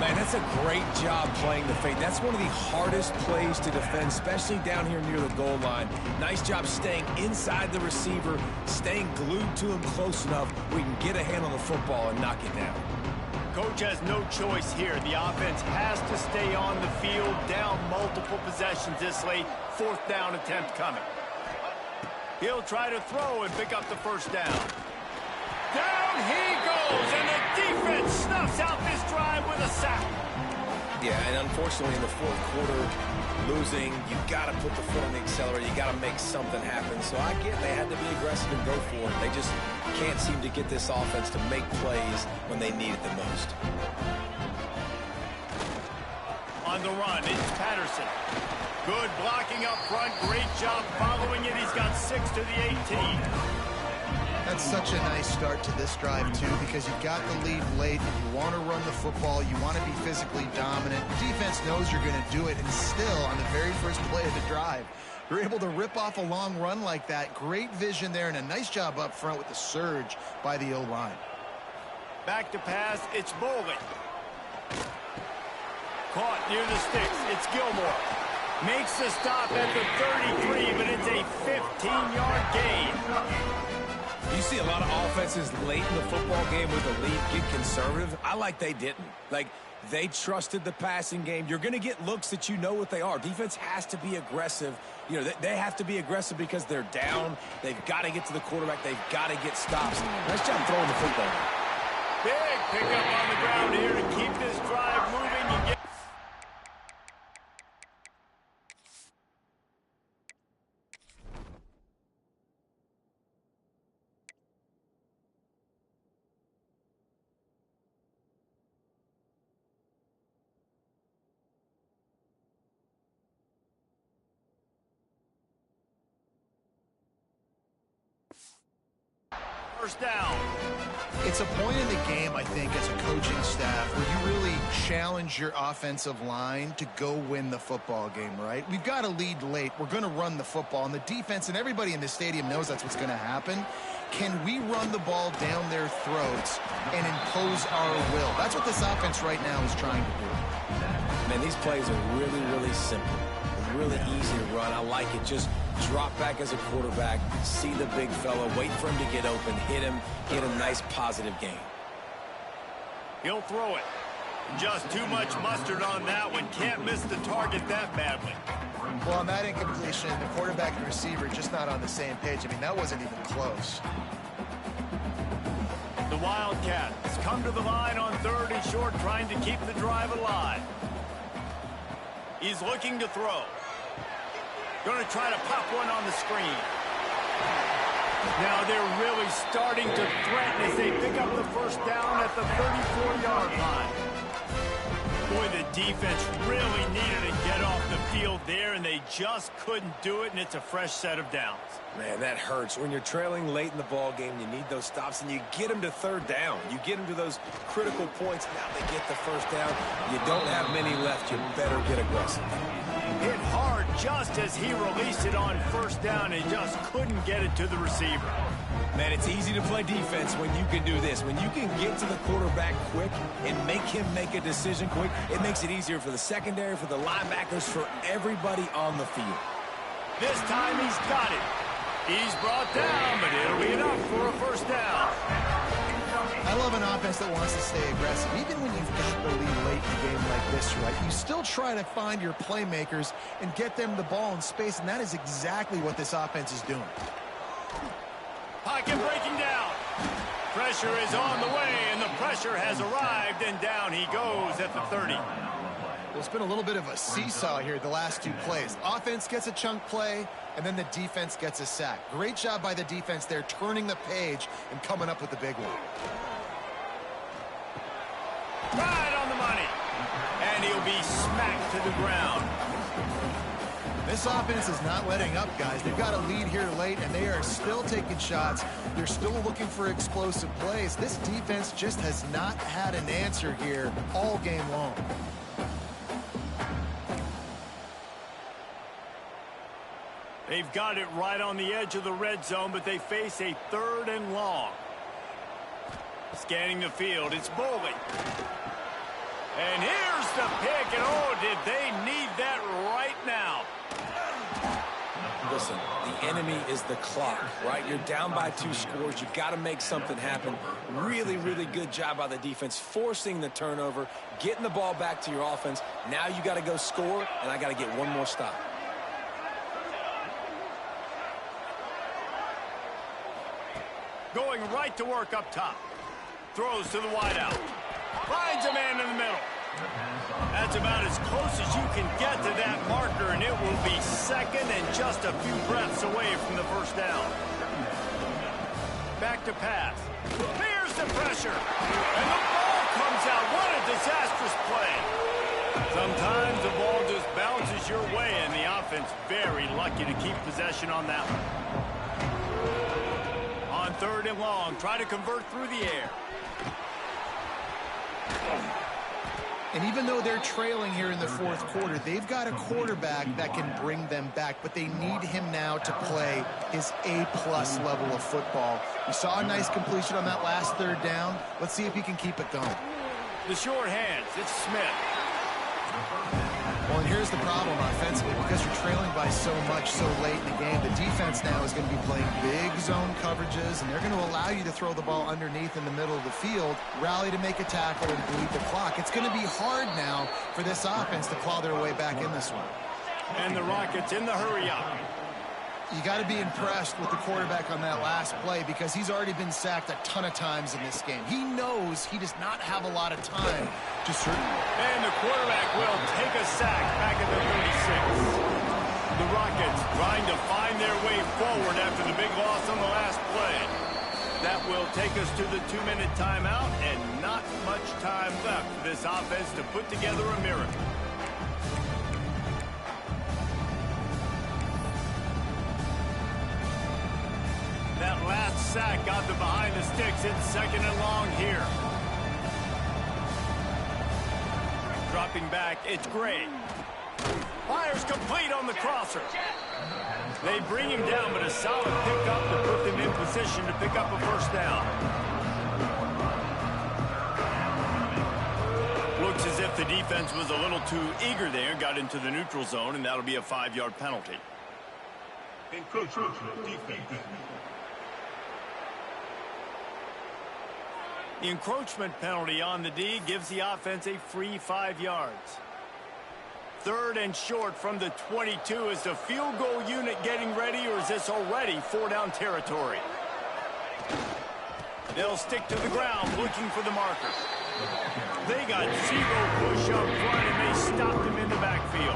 Man, that's a great job playing the fake. That's one of the hardest plays to defend, especially down here near the goal line. Nice job staying inside the receiver, staying glued to him close enough where he can get a hand on the football and knock it down. Coach has no choice here. The offense has to stay on the field, down multiple possessions this late. 4th down attempt coming. He'll try to throw and pick up the 1st down. Down he goes, and the defense snuffs out this drive with a sack. Yeah, and unfortunately in the 4th quarter, losing, you got to put the foot on the accelerator. You got to make something happen. So I get they had to be aggressive and go for it. They just can't seem to get this offense to make plays when they need it the most. On the run, it's Patterson. Good blocking up front. Great job following it. He's got 6 to the 18. That's such a nice start to this drive, too, because you've got the lead late, and you want to run the football. You want to be physically dominant. The defense knows you're going to do it, and still, on the very first play of the drive, you're able to rip off a long run like that. Great vision there, and a nice job up front with the surge by the O-line. Back to pass, it's Bowling. Caught near the sticks, it's Gilmore. Makes the stop at the 33, but it's a 15-yard gain. You see a lot of offenses late in the football game with the lead get conservative. I like they didn't. Like, they trusted the passing game. You're going to get looks that you know what they are. Defense has to be aggressive. You know, they have to be aggressive because they're down. They've got to get to the quarterback. They've got to get stops. Nice job throwing the football. Big pickup on the ground here to keep this drive moving. You get first down. It's a point in the game, I think, as a coaching staff where you really challenge your offensive line to go win the football game, right? We've got a lead late. We're going to run the football, and the defense and everybody in the stadium knows that's what's going to happen. Can we run the ball down their throats and impose our will? That's what this offense right now is trying to do. Man, these plays are really, really simple. Really easy to run. I like it. Just drop back as a quarterback, see the big fella, wait for him to get open, hit him, get a nice positive gain. He'll throw it. Just too much mustard on that one. Can't miss the target that badly. Well, on that incompletion, the quarterback and receiver just not on the same page. I mean, that wasn't even close. The Wildcats come to the line on 3rd and short, trying to keep the drive alive. He's looking to throw. Going to try to pop one on the screen. Now they're really starting to threaten as they pick up the first down at the 34-yard line. Boy, the defense really needed to get off the field there, and they just couldn't do it, and it's a fresh set of downs. Man, that hurts. When you're trailing late in the ball game, you need those stops, and you get them to 3rd down. You get them to those critical points. Now they get the first down. You don't have many left. You better get aggressive. Hit hard just as he released it on 1st down and just couldn't get it to the receiver. Man, it's easy to play defense when you can do this. When you can get to the quarterback quick and make him make a decision quick, it makes it easier for the secondary, for the linebackers, for everybody on the field. This time he's got it. He's brought down, but it'll be enough for a first down. I love an offense that wants to stay aggressive. Even when you've got the lead late in a game like this, right, you still try to find your playmakers and get them the ball in space, and that is exactly what this offense is doing. Pocket breaking down. Pressure is on the way, and the pressure has arrived, and down he goes at the 30. Well, it's been a little bit of a seesaw here the last 2 plays. Offense gets a chunk play, and then the defense gets a sack. Great job by the defense there, turning the page and coming up with the big one. Right on the money. And he'll be smacked to the ground. This offense is not letting up, guys. They've got a lead here late, and they are still taking shots. They're still looking for explosive plays. This defense just has not had an answer here all game long. They've got it right on the edge of the red zone, but they face a 3rd and long. Scanning the field, it's Bowling. And here's the pick, and oh, did they need that right now. Listen, the enemy is the clock, right? You're down by 2 scores. You got to make something happen. Really, really good job by the defense, forcing the turnover, getting the ball back to your offense. Now you got to go score, and I got to get one more stop. Going right to work up top. Throws to the wideout. Finds a man in the middle. That's about as close as you can get to that marker, and it will be 2nd and just a few breaths away from the first down. Back to pass. Here's the pressure. And the ball comes out. What a disastrous play. Sometimes the ball just bounces your way, and the offense very lucky to keep possession on that one. On 3rd and long, try to convert through the air. And even though they're trailing here in the 4th quarter, they've got a quarterback that can bring them back, but they need him now to play his A-plus level of football. You saw a nice completion on that last 3rd down. Let's see if he can keep it going. The short hands, it's Smith. Well, and here's the problem offensively. Because you're trailing by so much so late in the game, the defense now is going to be playing big zone coverages, and they're going to allow you to throw the ball underneath in the middle of the field, rally to make a tackle, and bleed the clock. It's going to be hard now for this offense to claw their way back in this one. And the Rockets in the hurry-up. You got to be impressed with the quarterback on that last play because he's already been sacked a ton of times in this game. He knows he does not have a lot of time to certain. And the quarterback will take a sack back at the 36. The Rockets trying to find their way forward after the big loss on the last play. That will take us to the 2-minute timeout, and not much time left for this offense to put together a miracle. That last sack got them behind the sticks. It's 2nd and long here. Dropping back, it's Gray. Fires complete on the crosser. They bring him down, but a solid pickup to put them in position to pick up a first down. Looks as if the defense was a little too eager there, got into the neutral zone, and that'll be a 5-yard penalty. Encroachment defense. The encroachment penalty on the D gives the offense a free 5 yards. 3rd and short from the 22. Is the field goal unit getting ready, or is this already 4-down territory? They'll stick to the ground looking for the marker. They got zero push up front, and they stopped him in the backfield.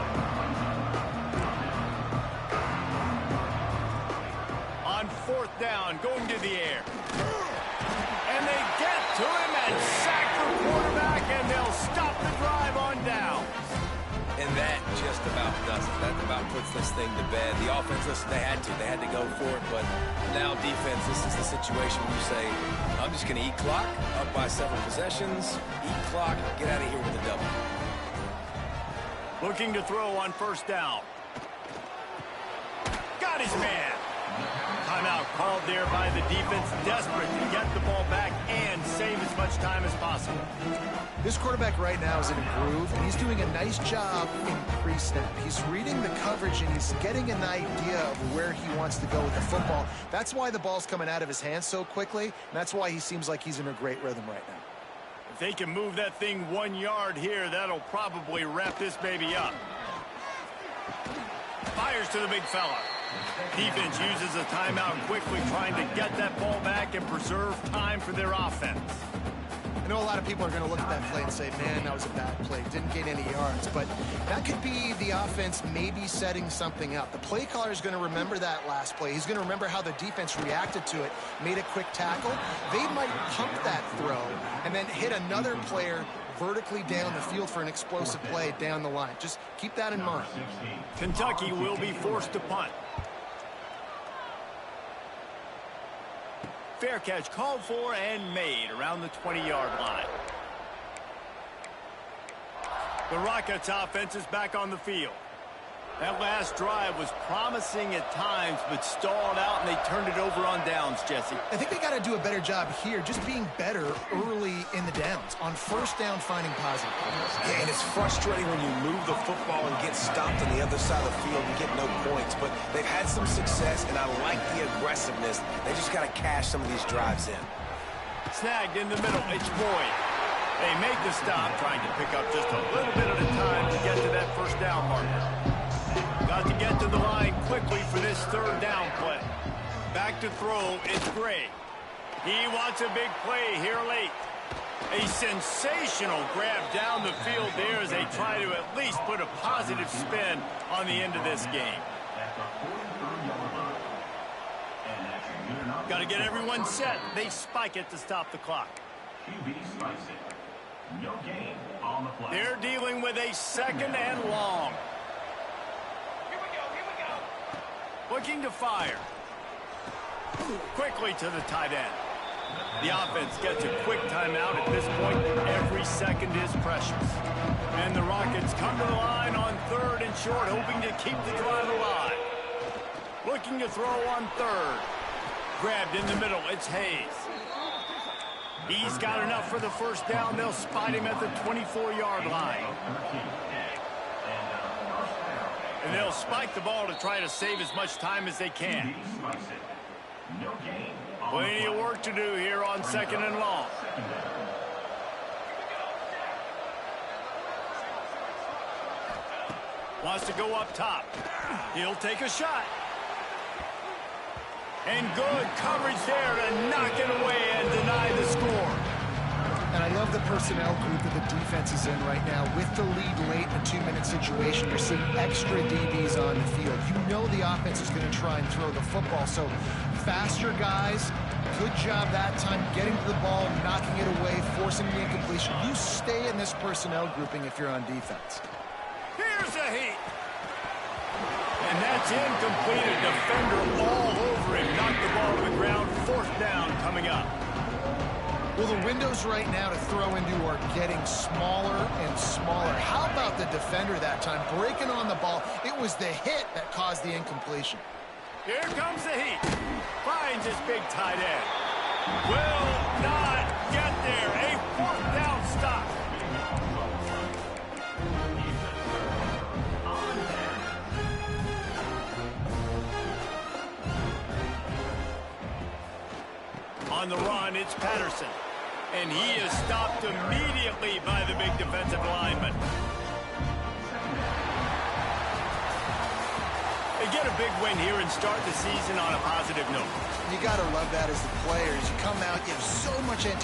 On 4th down, going to the air. And they get to him and sack the quarterback, and they'll stop the drive on down. And that just about does it. That about puts this thing to bed. The offense, listen, they had to go for it, but now defense, this is the situation where you say, I'm just going to eat clock, up by several possessions, eat clock, get out of here with a double. Looking to throw on 1st down. Got his man. Timeout called there by the defense, desperate to get the ball back and save as much time as possible. This quarterback right now is in a groove, and he's doing a nice job in pre-snap. He's reading the coverage, and he's getting an idea of where he wants to go with the football. That's why the ball's coming out of his hands so quickly, and that's why he seems like he's in a great rhythm right now. If they can move that thing 1 yard here, that'll probably wrap this baby up. Fires to the big fella. Defense uses a timeout quickly, trying to get that ball back and preserve time for their offense. I know a lot of people are going to look at that play and say, man, that was a bad play. Didn't gain any yards. But that could be the offense maybe setting something up. The play caller is going to remember that last play. He's going to remember how the defense reacted to it, made a quick tackle. They might pump that throw and then hit another player vertically down the field for an explosive play down the line. Just keep that in mind. Kentucky will be forced to punt. Fair catch called for and made around the 20-yard line. The Rockets offense is back on the field. That last drive was promising at times, but stalled out, and they turned it over on downs, Jesse. I think they got to do a better job here, just being better early in the downs. On 1st down, finding positive. Yeah, and it's frustrating when you move the football and get stopped on the other side of the field and get no points. But they've had some success, and I like the aggressiveness. They just got to cash some of these drives in. Snagged in the middle. It's Boyd. They make the stop, trying to pick up just a little bit at a time to get to that 1st down marker. Got to get to the line quickly for this 3rd down play. Back to throw, it's Gray. He wants a big play here late. A sensational grab down the field there as they try to at least put a positive spin on the end of this game. Got to get everyone set. They spike it to stop the clock. They're dealing with a 2nd and long. Looking to fire. Quickly to the tight end. The offense gets a quick timeout at this point. Every second is precious. And the Rockets come to the line on 3rd and short, hoping to keep the drive alive. Looking to throw on 3rd. Grabbed in the middle. It's Hayes. He's got enough for the 1st down. They'll spot him at the 24-yard line. And they'll spike the ball to try to save as much time as they can. Plenty of work to do here on 2nd and long. Wants to go up top. He'll take a shot. And good coverage there to knock it away and deny the score. And I love the personnel group that the defense is in right now. With the lead late in a 2-minute situation, you're seeing extra DBs on the field. You know the offense is going to try and throw the football. So faster guys, good job that time getting to the ball, knocking it away, forcing the incompletion. You stay in this personnel grouping if you're on defense. Here's a heat. And that's incomplete. A defender all over him. Knocked the ball to the ground. 4th down coming up. Well, the windows right now to throw into are getting smaller and smaller. How about the defender that time breaking on the ball? It was the hit that caused the incompletion. Here comes the heat. Finds his big tight end. Will not get there. A 4th down stop. On the run, it's Patterson. And he is stopped immediately by the big defensive lineman. They get a big win here and start the season on a positive note. You got to love that as the players. You come out, you have so much anticipation.